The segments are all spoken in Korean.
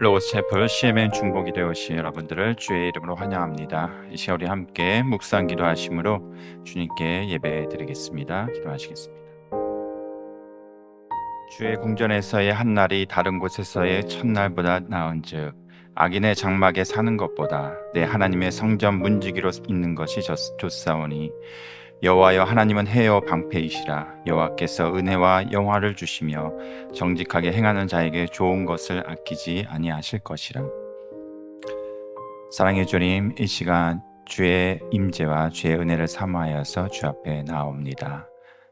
로고스 채플 CMN 중보기도에 오신 여러분들을 주의 이름으로 환영합니다. 이 시간 우리 함께 묵상 기도하심으로 주님께 예배 드리겠습니다. 기도하시겠습니다. 주의 궁전에서의 한날이 다른 곳에서의 첫날보다 나은즉 악인의 장막에 사는 것보다 내 하나님의 성전 문지기로 있는 것이 좋사오니 여호와여, 하나님은 해요 방패이시라. 여호와께서 은혜와 영화를 주시며 정직하게 행하는 자에게 좋은 것을 아끼지 아니하실 것이라. 사랑의 주님, 이 시간 주의 임재와 주의 은혜를 사모하여서 주 앞에 나옵니다.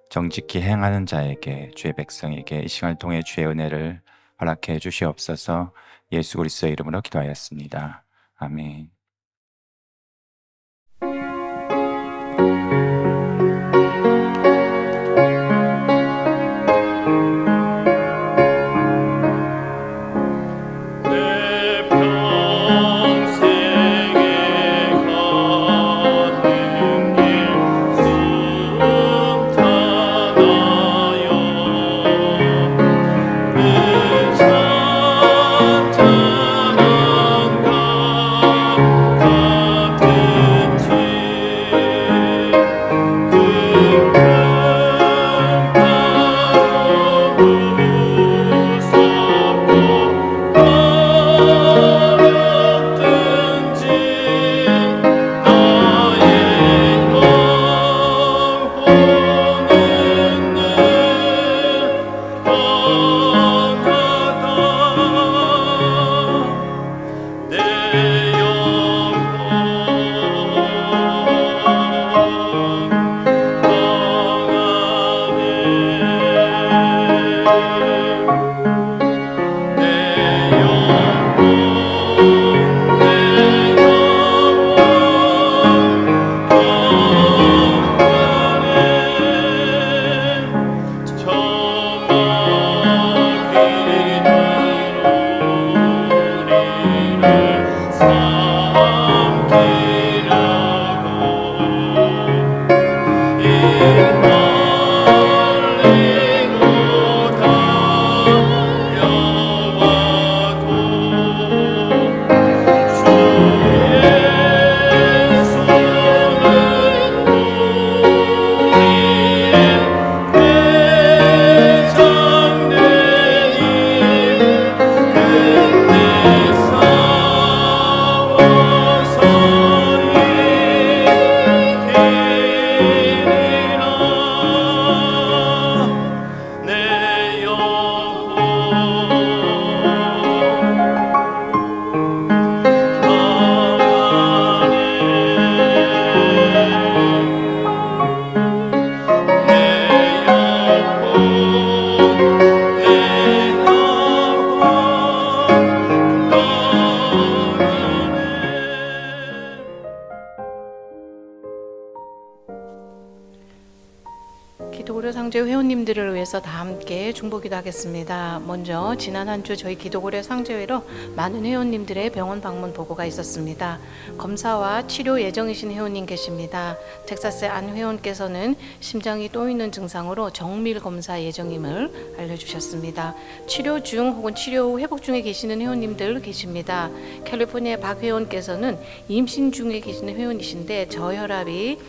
정직히 행하는 자에게, 주의 백성에게 이 시간을 통해 주의 은혜를 허락해 주시옵소서. 예수 그리스도의 이름으로 기도하였습니다. 아멘. 기도고려 상제 회원님들을 위해서 다 함께 중보기도 하겠습니다. 먼저 지난 한 주 저희 기도고려 상제회로 많은 회원님들의 병원 방문 보고가 있었습니다. 검사와 치료 예정이신 회원님 계십니다. 텍사스의 안 회원께서는 심장이 또 있는 증상으로 정밀 검사 예정임을 알려주셨습니다. 치료 중 혹은 치료 후 회복 중에 계시는 회원님들 계십니다. 캘리포니아 박 회원께서는 임신 중에 계시는 회원이신데 저혈압이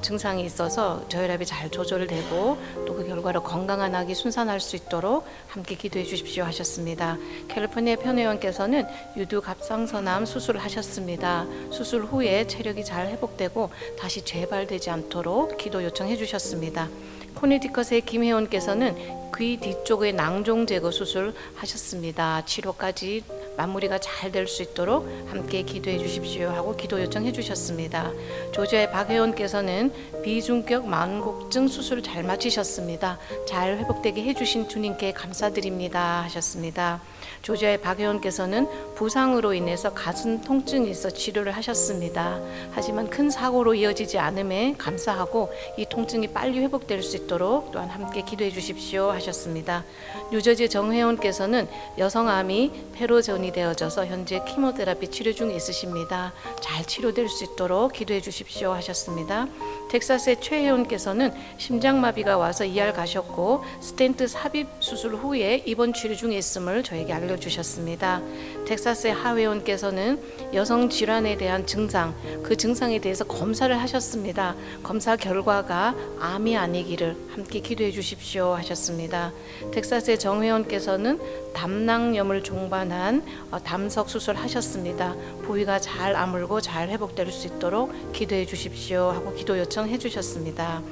증상이 있어서 저혈압이 잘 조절되고 또 그 결과로 건강한 아기 순산할 수 있도록 함께 기도해 주십시오 하셨습니다. 캘리포니아 편의원께서는 유두 갑상선암 수술을 하셨습니다. 수술 후에 체력이 잘 회복되고 다시 재발되지 않도록 기도 요청해 주셨습니다. 코네티컷의 김 회원께서는 귀 뒤쪽의 낭종 제거 수술 하셨습니다. 치료까지 마무리가 잘 될 수 있도록 함께 기도해 주십시오 하고 기도 요청해 주셨습니다. 조지아의 박 회원께서는 비중격 만곡증 수술 잘 마치셨습니다. 잘 회복되게 해주신 주님께 감사드립니다 하셨습니다. 조지아의 박 회원께서는 부상으로 인해서 가슴 통증이 있어 치료를 하셨습니다. 하지만 큰 사고로 이어지지 않음에 감사하고 이 통증이 빨리 회복될 수 있도록 또한 함께 기도해 주십시오 하셨습니다. 뉴저지 정 회원께서는 여성암이 폐로전이 되어져서 현재 키모테라피 치료 중에 있으십니다. 잘 치료될 수 있도록 기도해 주십시오 하셨습니다. 텍사스의 최 회원께서는 심장마비가 와서 ER 가셨고 스텐트 삽입 수술 후에 입원 치료 중에 있음을 저에게 알려주셨습니다. 텍사스의 하 회원께서는 여성 질환에 대한 증상, 그 증상에 대해서 검사를 하셨습니다. 검사 결과가 암이 아니기를 함께 기도해 주십시오 하셨습니다. 텍사스의 정 회원께서는 담낭염을 종반한 담석 수술하셨습니다. 부위가 잘 아물고 잘 회복될 수 있도록 기도해 주십시오 하고 기도 요청해 주셨습니다.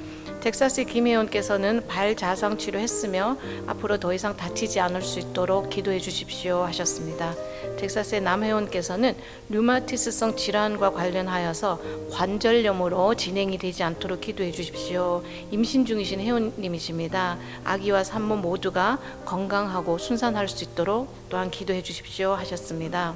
텍사스의 김 회원께서는 발 자상 치료했으며 앞으로 더 이상 다치지 않을 수 있도록 기도해 주십시오 하셨습니다. 텍사스의 남 회원께서는 류마티스성 질환과 관련하여서 관절염으로 진행이 되지 않도록 기도해 주십시오. 임신 중이신 회원님이십니다. 아기와 산모 모두가 건강하고 순산할 수 있도록 또한 기도해 주십시오 하셨습니다.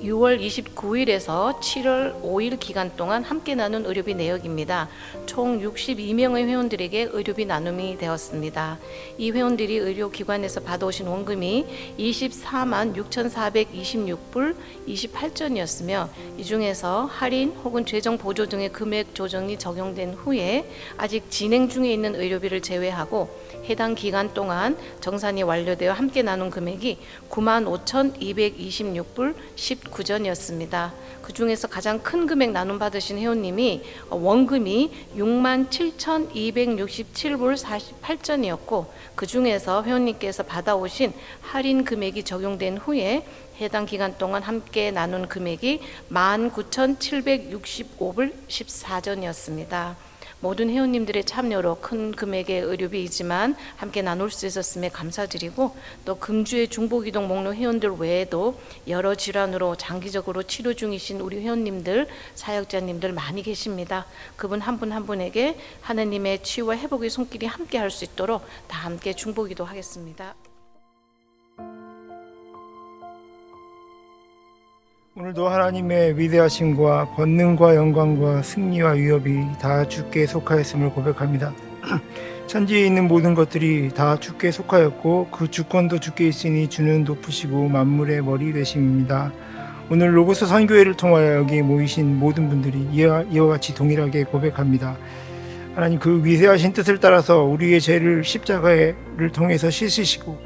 6월 29일에서 7월 5일 기간 동안 함께 나눈 의료비 내역입니다. 총 62명의 회원들에게 의료비 나눔이 되었습니다. 이 회원들이 의료기관에서 받아오신 원금이 24만 6,426불 28전이었으며 이 중에서 할인 혹은 재정 보조 등의 금액 조정이 적용된 후에 아직 진행 중에 있는 의료비를 제외하고 해당 기간 동안 정산이 완료되어 함께 나눈 금액이 95,226불 19전이었습니다. 그 중에서 가장 큰 금액 나눔 받으신 회원님이 원금이 67,267불 48전이었고 그 중에서 회원님께서 받아오신 할인 금액이 적용된 후에 해당 기간 동안 함께 나눈 금액이 19,765불 14전이었습니다. 모든 회원님들의 참여로 큰 금액의 의료비이지만 함께 나눌 수 있었음에 감사드리고 또 금주의 중보기동 목록 회원들 외에도 여러 질환으로 장기적으로 치료 중이신 우리 회원님들, 사역자님들 많이 계십니다. 그분 한 분 한 분에게 하나님의 치유와 회복의 손길이 함께 할 수 있도록 다 함께 중보기도 하겠습니다. 오늘도 하나님의 위대하심과 권능과 영광과 승리와 위협이 다 주께 속하였음을 고백합니다. 천지에 있는 모든 것들이 다 주께 속하였고 그 주권도 주께 있으니 주는 높으시고 만물의 머리 되심입니다. 오늘 로고스 선교회를 통하여 여기 모이신 모든 분들이 이와 같이 동일하게 고백합니다. 하나님 그 위대하신 뜻을 따라서 우리의 죄를 십자가를 통해서 씻으시고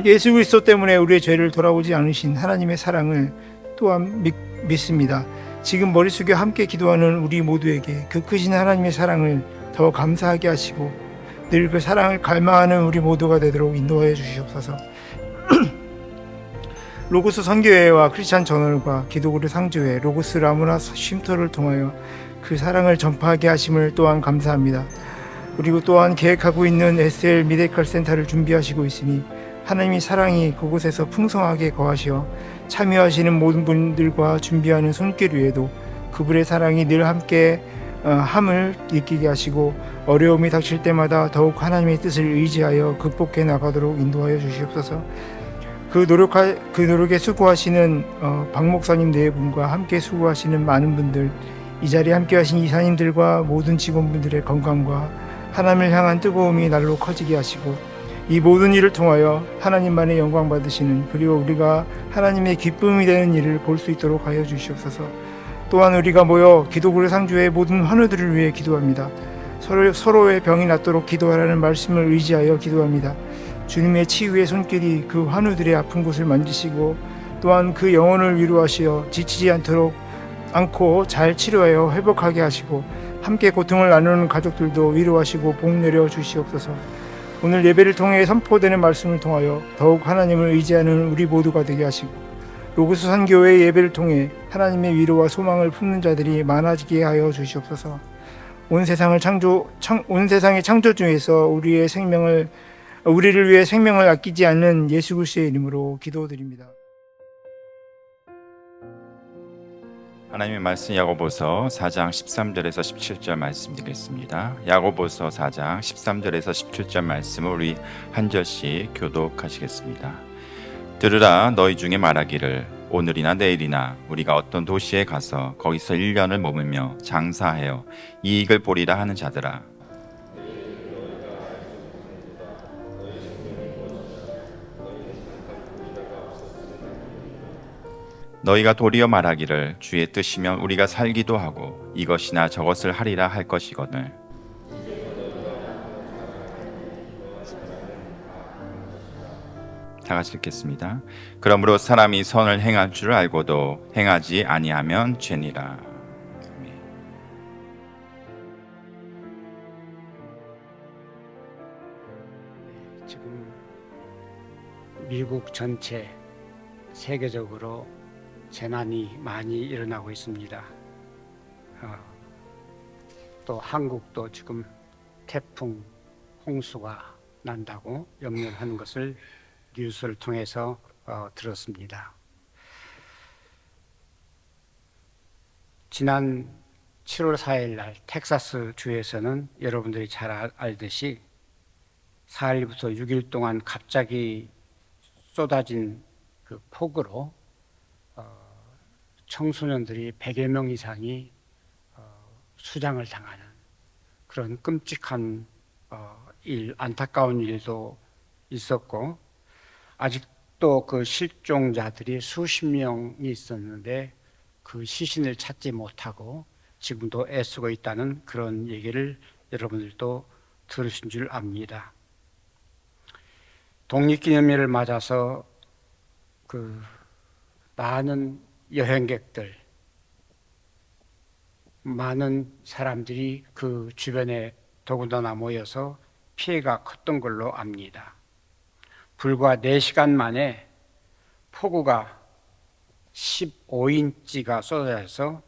예수 그리스도 때문에 우리의 죄를 돌아오지 않으신 하나님의 사랑을 또한 믿습니다. 지금 머릿속에 함께 기도하는 우리 모두에게 그 크신 하나님의 사랑을 더 감사하게 하시고 늘 그 사랑을 갈망하는 우리 모두가 되도록 인도하여 주시옵소서. 로고스 선교회와 크리스찬 저널과 기도고래 상조회 로고스 라무나 쉼터를 통하여 그 사랑을 전파하게 하심을 또한 감사합니다. 그리고 또한 계획하고 있는 SL 미데컬 센터를 준비하시고 있으니 하나님의 사랑이 그곳에서 풍성하게 거하시어 참여하시는 모든 분들과 준비하는 손길 위에도 그분의 사랑이 늘 함께 함을 느끼게 하시고 어려움이 닥칠 때마다 더욱 하나님의 뜻을 의지하여 극복해 나가도록 인도하여 주시옵소서. 그 노력에 수고하시는 박 목사님 네 분과 함께 수고하시는 많은 분들, 이 자리에 함께 하신 이사님들과 모든 직원분들의 건강과 하나님을 향한 뜨거움이 날로 커지게 하시고 이 모든 일을 통하여 하나님만의 영광 받으시는 그리고 우리가 하나님의 기쁨이 되는 일을 볼 수 있도록 하여 주시옵소서. 또한 우리가 모여 기도고래 상주의 모든 환우들을 위해 기도합니다. 서로의 병이 낫도록 기도하라는 말씀을 의지하여 기도합니다. 주님의 치유의 손길이 그 환우들의 아픈 곳을 만지시고 또한 그 영혼을 위로하시어 지치지 않고 잘 치료하여 회복하게 하시고 함께 고통을 나누는 가족들도 위로하시고 복 내려 주시옵소서. 오늘 예배를 통해 선포되는 말씀을 통하여 더욱 하나님을 의지하는 우리 모두가 되게 하시고 로고스 선교회의 예배를 통해 하나님의 위로와 소망을 품는 자들이 많아지게 하여 주시옵소서. 온 세상의 창조 중에서 우리를 위해 생명을 아끼지 않는 예수 그리스도의 이름으로 기도드립니다. 하나님의 말씀 야고보서 4장 13절에서 17절 말씀 드리겠습니다. 야고보서 4장 13절에서 17절 말씀을 우리 한 절씩 교독하시겠습니다. 들으라 너희 중에 말하기를 오늘이나 내일이나 우리가 어떤 도시에 가서 거기서 1년을 머물며 장사하여 이익을 보리라 하는 자들아 너희가 도리어 말하기를 주의 뜻이면 우리가 살기도 하고 이것이나 저것을 하리라 할 것이거늘. 다 같이 읽겠습니다. 그러므로 사람이 선을 행할 줄 알고도 행하지 아니하면 죄니라. 지금 미국 전체 세계적으로 재난이 많이 일어나고 있습니다. 또 한국도 지금 태풍, 홍수가 난다고 염려하는 것을 뉴스를 통해서 들었습니다. 지난 7월 4일 날 텍사스 주에서는 여러분들이 잘 알듯이 4일부터 6일 동안 갑자기 쏟아진 그 폭우로 청소년들이 100여 명 이상이 수장을 당하는 그런 끔찍한 안타까운 일도 있었고, 아직도 그 실종자들이 수십 명이 있었는데 그 시신을 찾지 못하고 지금도 애쓰고 있다는 그런 얘기를 여러분들도 들으신 줄 압니다. 독립기념일을 맞아서 그 많은 여행객들, 많은 사람들이 그 주변에 더군다나 모여서 피해가 컸던 걸로 압니다. 불과 4시간 만에 폭우가 15인치가 쏟아져서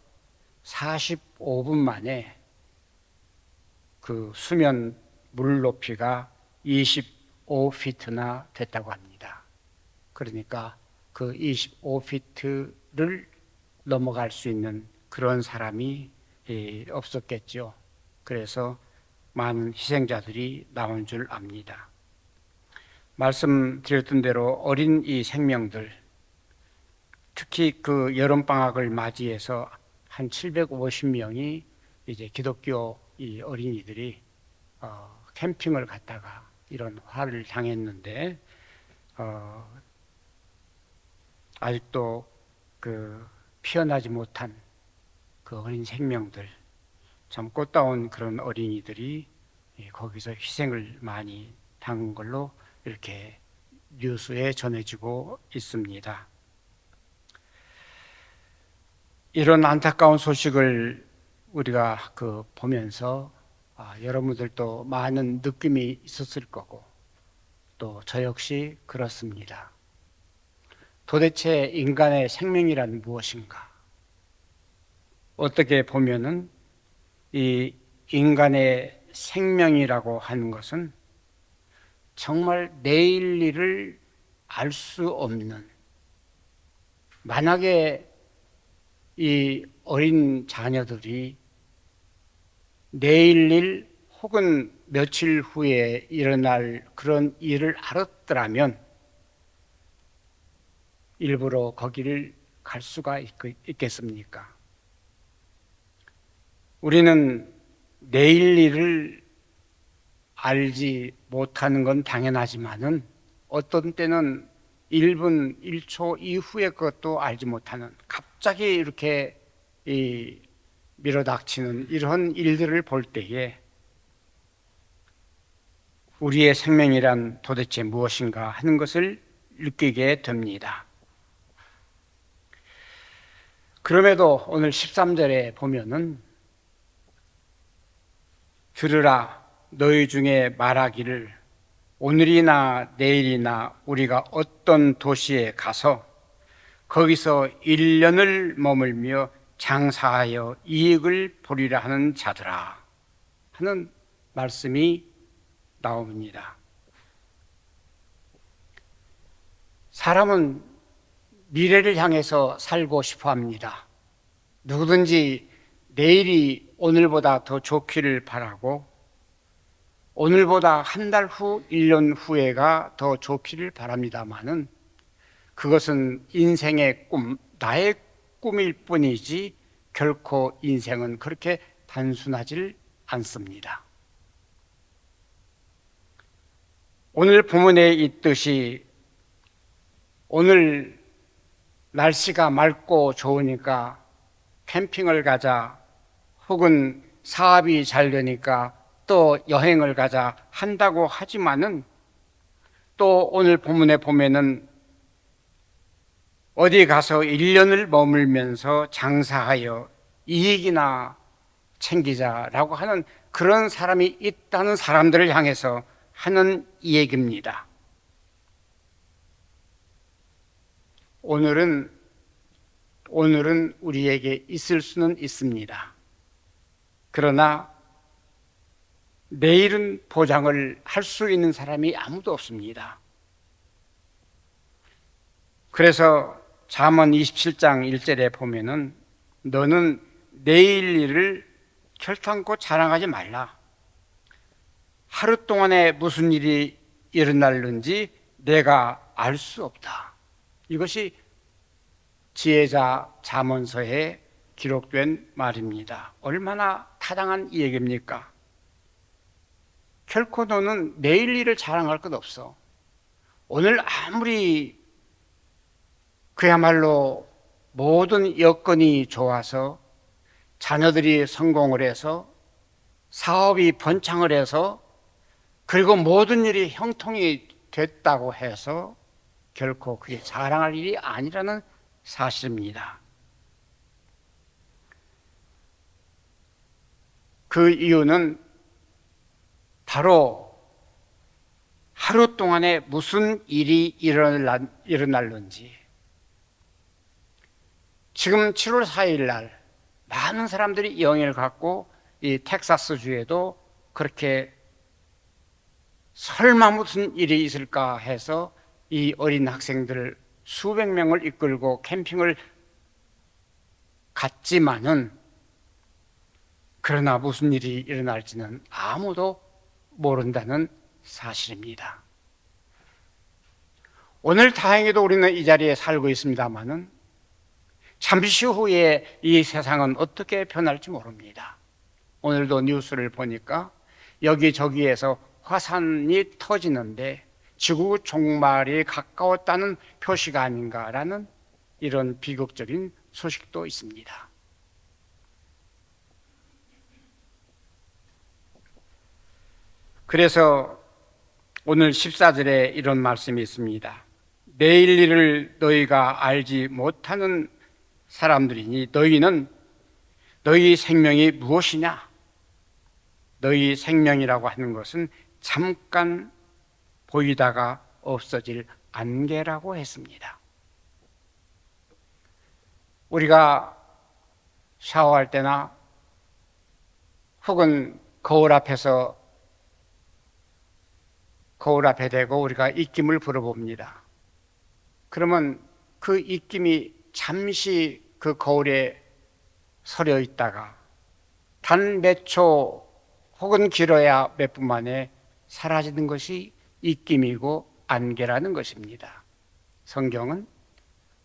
45분 만에 그 수면 물 높이가 25피트나 됐다고 합니다. 그러니까 그 25피트를 넘어갈 수 있는 그런 사람이 없었겠죠. 그래서 많은 희생자들이 나온 줄 압니다. 말씀드렸던 대로 어린 이 생명들, 특히 그 여름방학을 맞이해서 한 750명이 이제 기독교 이 어린이들이 캠핑을 갔다가 이런 화를 당했는데, 아직도 그 피어나지 못한 그 어린 생명들, 참 꽃다운 그런 어린이들이 거기서 희생을 많이 당한 걸로 이렇게 뉴스에 전해지고 있습니다. 이런 안타까운 소식을 우리가 보면서 여러분들도 많은 느낌이 있었을 거고, 또 저 역시 그렇습니다. 도대체 인간의 생명이란 무엇인가? 어떻게 보면은 이 인간의 생명이라고 하는 것은 정말 내일 일을 알 수 없는, 만약에 이 어린 자녀들이 내일 일 혹은 며칠 후에 일어날 그런 일을 알았더라면 일부러 거기를 갈 수가 있겠습니까? 우리는 내일 일을 알지 못하는 건 당연하지만은 어떤 때는 1분, 1초 이후의 것도 알지 못하는, 갑자기 이렇게 밀어닥치는 이런 일들을 볼 때에 우리의 생명이란 도대체 무엇인가 하는 것을 느끼게 됩니다. 그럼에도 오늘 13절에 보면은 들으라, 너희 중에 말하기를 오늘이나 내일이나 우리가 어떤 도시에 가서 거기서 1년을 머물며 장사하여 이익을 보리라 하는 자들아 하는 말씀이 나옵니다. 사람은 미래를 향해서 살고 싶어 합니다. 누구든지 내일이 오늘보다 더 좋기를 바라고, 오늘보다 한 달 후, 1년 후에가 더 좋기를 바랍니다마는 그것은 인생의 꿈, 나의 꿈일 뿐이지 결코 인생은 그렇게 단순하질 않습니다. 오늘 본문에 있듯이 오늘 날씨가 맑고 좋으니까 캠핑을 가자, 혹은 사업이 잘 되니까 또 여행을 가자 한다고 하지만은, 또 오늘 본문에 보면은 어디 가서 1년을 머물면서 장사하여 이익이나 챙기자라고 하는 그런 사람이 있다는 사람들을 향해서 하는 얘기입니다. 오늘은 우리에게 있을 수는 있습니다. 그러나 내일은 보장을 할 수 있는 사람이 아무도 없습니다. 그래서 잠언 27장 1절에 보면은 너는 내일 일을 결단코 자랑하지 말라. 하루 동안에 무슨 일이 일어날는지 내가 알 수 없다. 이것이 지혜자 잠언서에 기록된 말입니다. 얼마나 타당한 얘기입니까? 결코 너는 내일 일을 자랑할 것 없어. 오늘 아무리 그야말로 모든 여건이 좋아서 자녀들이 성공을 해서 사업이 번창을 해서 그리고 모든 일이 형통이 됐다고 해서 결코 그게 자랑할 일이 아니라는 사실입니다. 그 이유는 바로 하루 동안에 무슨 일이 일어날는지, 지금 7월 4일 날 많은 사람들이 영향을 갖고 이 텍사스 주에도 그렇게 설마 무슨 일이 있을까 해서 이 어린 학생들 수백 명을 이끌고 캠핑을 갔지만은, 그러나 무슨 일이 일어날지는 아무도 모른다는 사실입니다. 오늘 다행히도 우리는 이 자리에 살고 있습니다만은 잠시 후에 이 세상은 어떻게 변할지 모릅니다. 오늘도 뉴스를 보니까 여기저기에서 화산이 터지는데 지구 종말이 가까웠다는 표시가 아닌가라는 이런 비극적인 소식도 있습니다. 그래서 오늘 14절에 이런 말씀이 있습니다. 내일 일을 너희가 알지 못하는 사람들이니 너희 생명이 무엇이냐? 너희 생명이라고 하는 것은 잠깐 보이다가 없어질 안개라고 했습니다. 우리가 샤워할 때나 혹은 거울 앞에 대고 우리가 입김을 불어봅니다. 그러면 그 입김이 잠시 그 거울에 서려 있다가 단 몇 초 혹은 길어야 몇 분 만에 사라지는 것이 입김이고 안개라는 것입니다. 성경은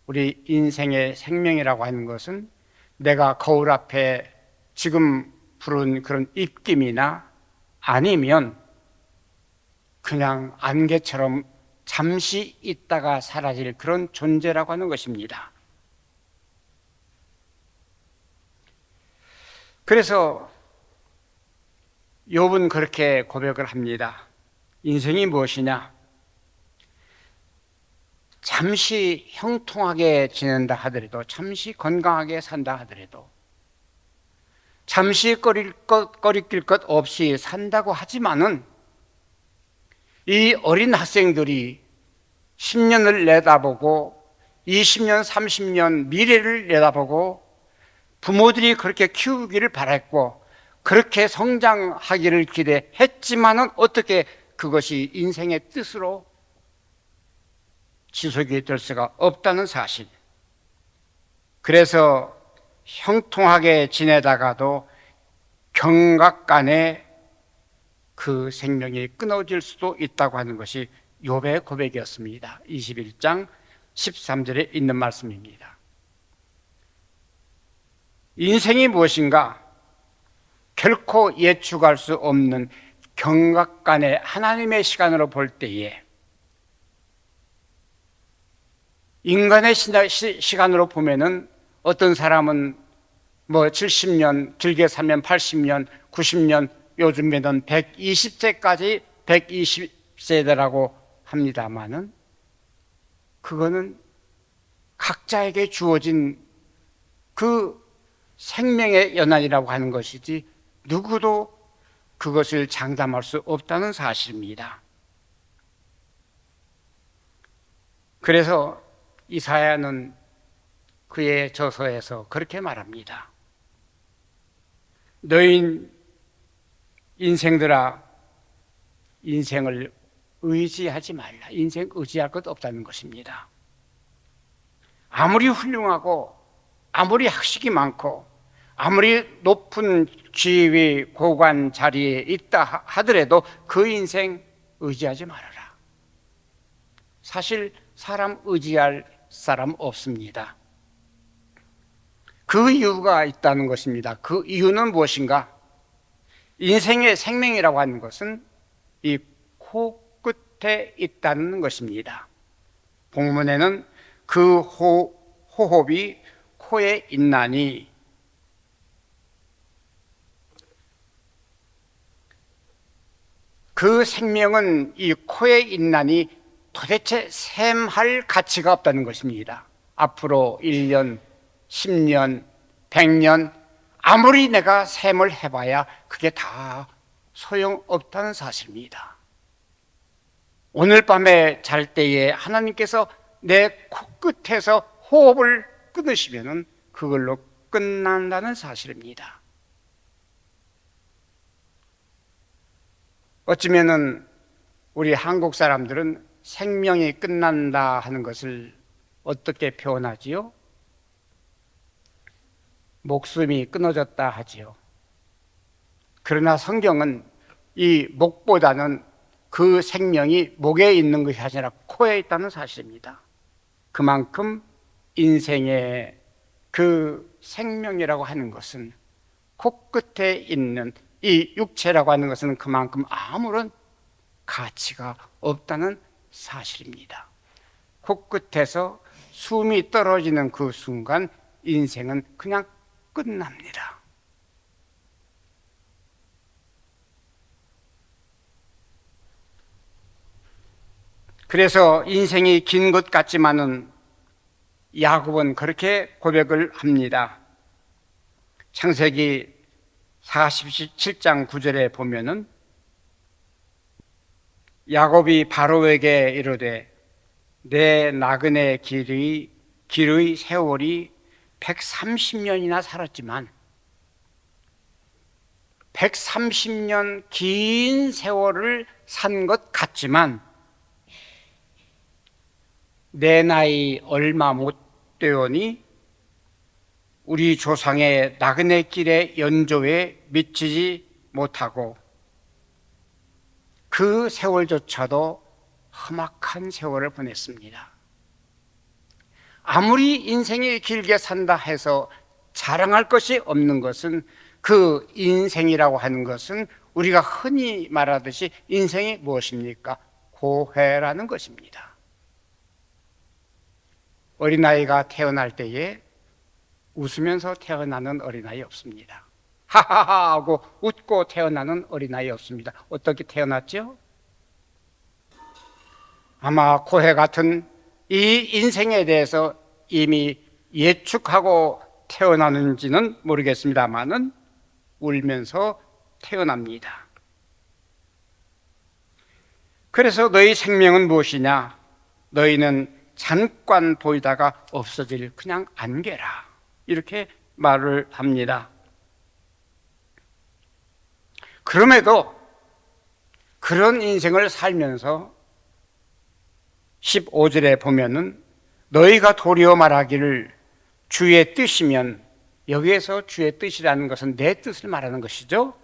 우리 인생의 생명이라고 하는 것은 내가 거울 앞에 지금 부른 그런 입김이나 아니면 그냥 안개처럼 잠시 있다가 사라질 그런 존재라고 하는 것입니다. 그래서 욥은 그렇게 고백을 합니다. 인생이 무엇이냐? 잠시 형통하게 지낸다 하더라도, 잠시 건강하게 산다 하더라도, 잠시 꺼리낄 것 없이 산다고 하지만은 이 어린 학생들이 10년을 내다보고 20년, 30년 미래를 내다보고 부모들이 그렇게 키우기를 바랐고 그렇게 성장하기를 기대했지만은 어떻게 그것이 인생의 뜻으로 지속이 될 수가 없다는 사실. 그래서 형통하게 지내다가도 경각간에 그 생명이 끊어질 수도 있다고 하는 것이 욥의 고백이었습니다. 21장 13절에 있는 말씀입니다. 인생이 무엇인가? 결코 예측할 수 없는 경각간의 하나님의 시간으로 볼 때에 인간의 시간으로 보면은 어떤 사람은 뭐 70년, 길게 살면 80년, 90년, 요즘에는 120세까지 120세대라고 합니다만은 그거는 각자에게 주어진 그 생명의 연한이라고 하는 것이지 누구도 그것을 장담할 수 없다는 사실입니다. 그래서 이사야는 그의 저서에서 그렇게 말합니다. 너희 인생들아, 인생을 의지하지 말라. 인생 의지할 것 없다는 것입니다. 아무리 훌륭하고 아무리 학식이 많고 아무리 높은 지위 고관 자리에 있다 하더라도 그 인생 의지하지 말아라. 사실 사람 의지할 사람 없습니다. 그 이유가 있다는 것입니다. 그 이유는 무엇인가? 인생의 생명이라고 하는 것은 이 코끝에 있다는 것입니다. 본문에는 그 호흡이 코에 있나니 그 생명은 이 코에 있나니 도대체 셈할 가치가 없다는 것입니다. 앞으로 1년, 10년, 100년 아무리 내가 셈을 해봐야 그게 다 소용없다는 사실입니다. 오늘 밤에 잘 때에 하나님께서 내 코끝에서 호흡을 끊으시면 그걸로 끝난다는 사실입니다. 어쩌면은 우리 한국 사람들은 생명이 끝난다 하는 것을 어떻게 표현하지요? 목숨이 끊어졌다 하지요. 그러나 성경은 이 목보다는 그 생명이 목에 있는 것이 아니라 코에 있다는 사실입니다. 그만큼 인생의 그 생명이라고 하는 것은 코끝에 있는 이 육체라고 하는 것은 그만큼 아무런 가치가 없다는 사실입니다. 코끝에서 숨이 떨어지는 그 순간 인생은 그냥 끝납니다. 그래서 인생이 긴 것 같지만은 야곱은 그렇게 고백을 합니다. 창세기 47장 9절에 보면은 야곱이 바로에게 이르되 내 나그네 길의 세월이 130년이나 살았지만 130년 긴 세월을 산 것 같지만 내 나이 얼마 못 되오니 우리 조상의 나그네 길의 연조에 미치지 못하고 그 세월조차도 험악한 세월을 보냈습니다. 아무리 인생이 길게 산다 해서 자랑할 것이 없는 것은 그 인생이라고 하는 것은 우리가 흔히 말하듯이 인생이 무엇입니까? 고해라는 것입니다. 어린아이가 태어날 때에 웃으면서 태어나는 어린아이 없습니다. 하하하 하고 웃고 태어나는 어린아이 없습니다. 어떻게 태어났죠? 아마 고해 같은 이 인생에 대해서 이미 예측하고 태어나는지는 모르겠습니다만은 울면서 태어납니다. 그래서 너희 생명은 무엇이냐? 너희는 잠깐 보이다가 없어질 그냥 안개라. 이렇게 말을 합니다. 그럼에도 그런 인생을 살면서 15절에 보면은 너희가 도리어 말하기를 주의 뜻이면, 여기에서 주의 뜻이라는 것은 내 뜻을 말하는 것이죠.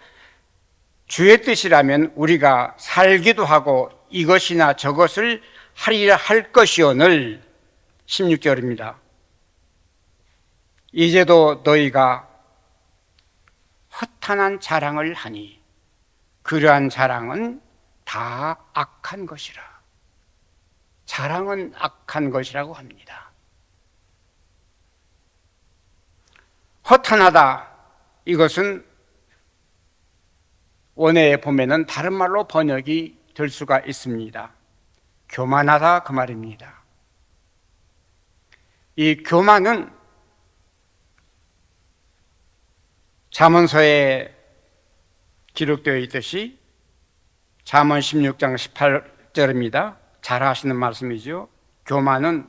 주의 뜻이라면 우리가 살기도 하고 이것이나 저것을 하리라 할 것이오늘. 16절입니다. 이제도 너희가 허탄한 자랑을 하니 그러한 자랑은 다 악한 것이라. 자랑은 악한 것이라고 합니다. 허탄하다, 이것은 원어에 보면은 다른 말로 번역이 될 수가 있습니다. 교만하다, 그 말입니다. 이 교만은 잠언서에 기록되어 있듯이 잠언 16장 18절입니다. 잘 아시는 말씀이죠. 교만은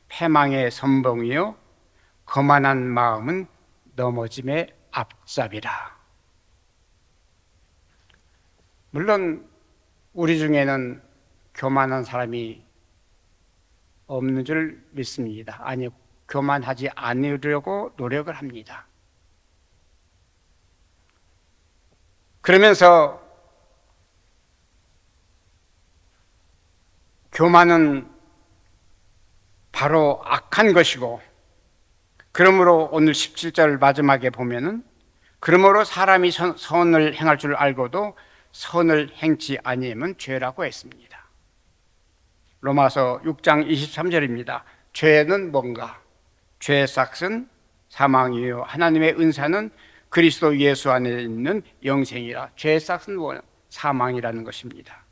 패망의 선봉이요 거만한 마음은 넘어짐의 앞잡이라. 물론 우리 중에는 교만한 사람이 없는 줄 믿습니다. 아니, 교만하지 않으려고 노력을 합니다. 그러면서 교만은 바로 악한 것이고, 그러므로 오늘 17절 마지막에 보면은 그러므로 사람이 선을 행할 줄 알고도 선을 행치 아니하면 죄라고 했습니다. 로마서 6장 23절입니다. 죄는 뭔가? 죄의 삭은 사망이요 하나님의 은사는 그리스도 예수 안에 있는 영생이라. 죄의 삭은 사망이라는 것입니다.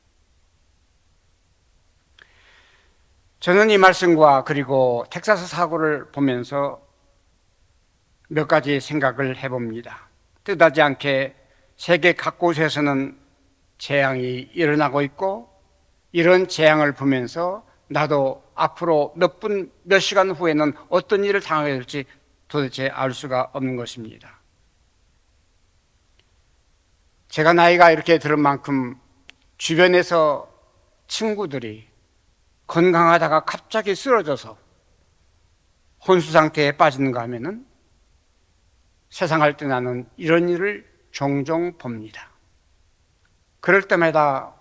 저는 이 말씀과 그리고 텍사스 사고를 보면서 몇 가지 생각을 해봅니다. 뜻하지 않게 세계 각곳에서는 재앙이 일어나고 있고, 이런 재앙을 보면서 나도 앞으로 몇 시간 후에는 어떤 일을 당하게 될지 도대체 알 수가 없는 것입니다. 제가 나이가 이렇게 들은 만큼 주변에서 친구들이 건강하다가 갑자기 쓰러져서 혼수 상태에 빠지는가 하면은 세상할 때 나는 이런 일을 종종 봅니다. 그럴 때마다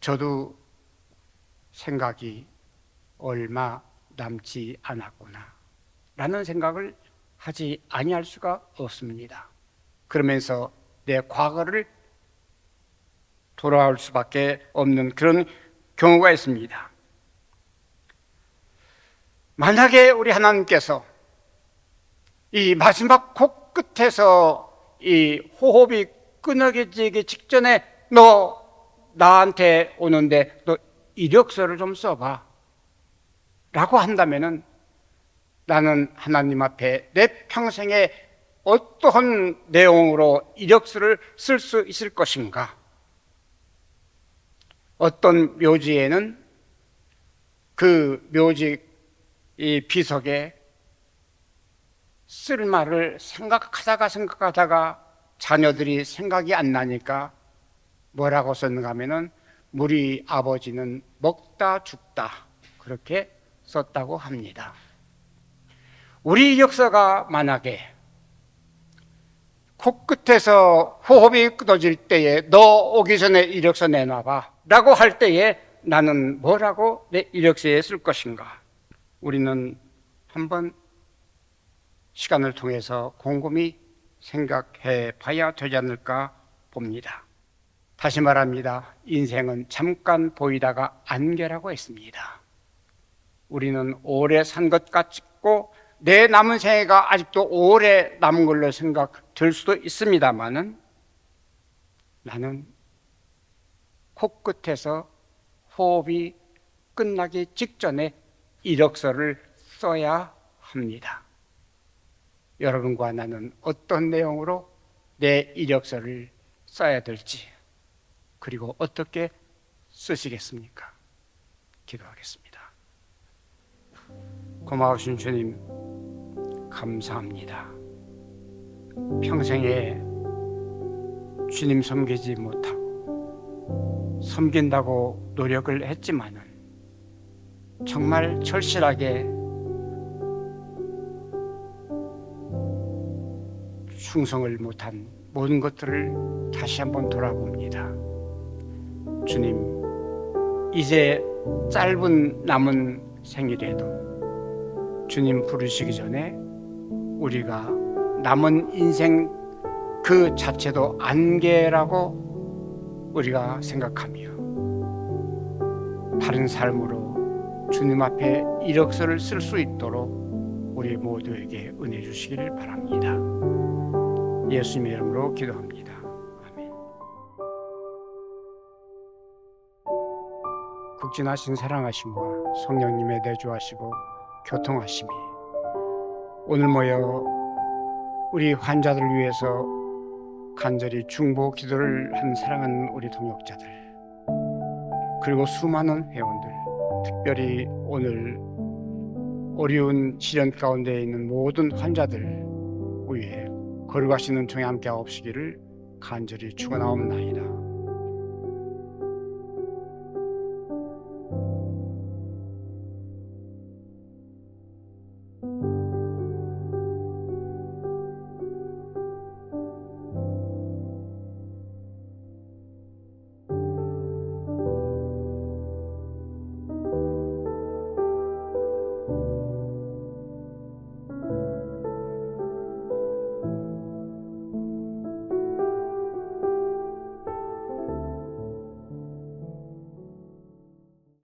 저도 생각이 얼마 남지 않았구나 라는 생각을 하지 아니할 수가 없습니다. 그러면서 내 과거를 돌아올 수밖에 없는 그런 경우가 있습니다. 만약에 우리 하나님께서 이 마지막 코끝에서 이 호흡이 끊어지기 직전에 너 나한테 오는데 너 이력서를 좀 써봐 라고 한다면은 나는 하나님 앞에 내 평생에 어떠한 내용으로 이력서를 쓸 수 있을 것인가? 어떤 묘지에는 그 묘지 이 비석에 쓸 말을 생각하다가 자녀들이 생각이 안 나니까 뭐라고 썼는가 하면은 우리 아버지는 먹다 죽다 그렇게 썼다고 합니다. 우리 이력서가 만약에 코끝에서 호흡이 끊어질 때에 너 오기 전에 이력서 내놔봐 라고 할 때에 나는 뭐라고 내 이력서에 쓸 것인가? 우리는 한번 시간을 통해서 곰곰이 생각해 봐야 되지 않을까 봅니다. 다시 말합니다. 인생은 잠깐 보이다가 안개라고 했습니다. 우리는 오래 산 것 같고 내 남은 생애가 아직도 오래 남은 걸로 생각될 수도 있습니다만은 나는 코끝에서 호흡이 끝나기 직전에 이력서를 써야 합니다. 여러분과 나는 어떤 내용으로 내 이력서를 써야 될지, 그리고 어떻게 쓰시겠습니까? 기도하겠습니다. 고마우신 주님, 감사합니다. 평생에 주님 섬기지 못하고 섬긴다고 노력을 했지만은 정말 절실하게 충성을 못한 모든 것들을 다시 한번 돌아봅니다. 주님, 이제 짧은 남은 생일에도 주님 부르시기 전에 우리가 남은 인생 그 자체도 안개라고 우리가 생각하며 바른 삶으로 주님 앞에 이력서를 쓸 수 있도록 우리 모두에게 은혜 주시기를 바랍니다. 예수님의 이름으로 기도합니다. 아멘. 극진하신 사랑하심과 성령님의 내주하시고 교통하심이 오늘 모여 우리 환자들을 위해서 간절히 중보 기도를 한 사랑하는 우리 동역자들, 그리고 수많은 회원들, 특별히 오늘 어려운 시련 가운데 있는 모든 환자들 위해 거룩하신 은총에 함께 하옵시기를 간절히 축원하옵나이다.